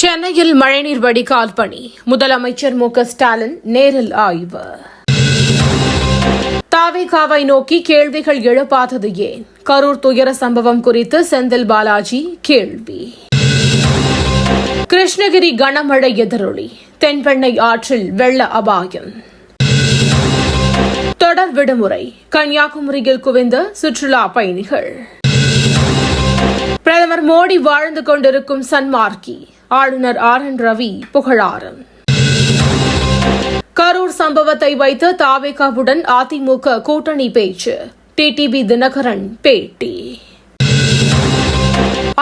சென்னையில் மழைநீர் வடிகால் பணி முதலமைச்சர் மு க ஸ்டாலின் நேரில் ஆய்வு. தாவேகாவை நோக்கி கேள்விகள் எழுப்பாதது ஏன்? கரூர் துயர சம்பவம் குறித்து செந்தில் பாலாஜி கேள்வி. கிருஷ்ணகிரி கனமழை எதிரொலி, தென்பெண்ணை ஆற்றில் வெள்ள அபாயம். தொடர் விடுமுறை, கன்னியாகுமரியில் குவிந்த சுற்றுலா பயணிகள். பிரதமர் மோடி வாழ்ந்து கொண்டிருக்கும் சன்மார்க்கி, ஆளுநர் ஆர் என் ரவி புகழாரம். கரூர் சம்பவத்தை வைத்து தாவேகாவுடன் அதிமுக கூட்டணி பேச்சு, டிடிவி தினகரன் பேட்டி.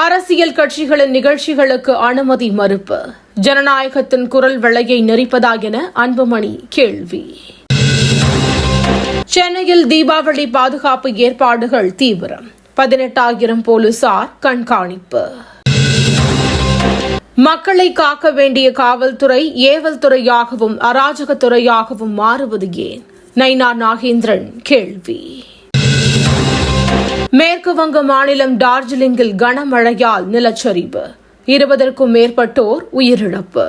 அரசியல் கட்சிகளின் நிகழ்ச்சிகளுக்கு அனுமதி மறுப்பு, ஜனநாயகத்தின் குரல் வளையை நெறிப்பதா என அன்புமணி கேள்வி. சென்னையில் தீபாவளி பாதுகாப்பு ஏற்பாடுகள் தீவிரம், 18,000 போலீசார் கண்காணிப்பு. மக்களை காக்க வேண்டிய காவல்துறை ஏவல் துறையாகவும் அராஜகத்துறையாகவும் மாறுவது ஏன்? நைனா நாகேந்திரன் கேள்வி. மேற்கு வங்க மாநிலம் டார்ஜிலிங்கில் கனமழையால் நிலச்சரிவு, 20க்கும் மேற்பட்டோர் உயிரிழப்பு.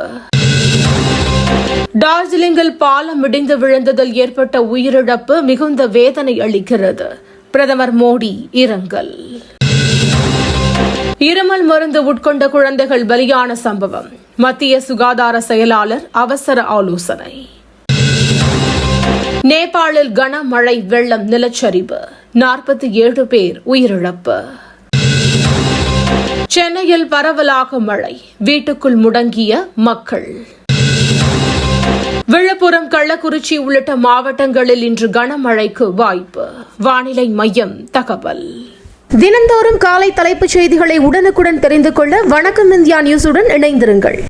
டார்ஜிலிங்கில் பாலம் இடிந்து விழுந்ததில் ஏற்பட்ட உயிரிழப்பு மிகுந்த வேதனை அளிக்கிறது. பிரதமர் மோடி இரங்கல். இருமல் மருந்து உட்கொண்ட குழந்தைகள் பலியான சம்பவம், மத்திய சுகாதார செயலாளர் அவசர ஆலோசனை. நேபாளில் கனமழை வெள்ளம் நிலச்சரிவு, 47 பேர் உயிரிழப்பு. சென்னையில் பரவலாக மழை, வீட்டுக்குள் முடங்கிய மக்கள். விழுப்புரம், கள்ளக்குறிச்சி உள்ளிட்ட மாவட்டங்களில் இன்று கனமழைக்கு வாய்ப்பு, வானிலை மையம் தகவல். தினந்தோறும் காலை தலைப்புச் செய்திகளை உடனுக்குடன் தெரிந்து கொள்ள வணக்கம் இந்தியா நியூஸுடன் இணைந்திருங்கள்.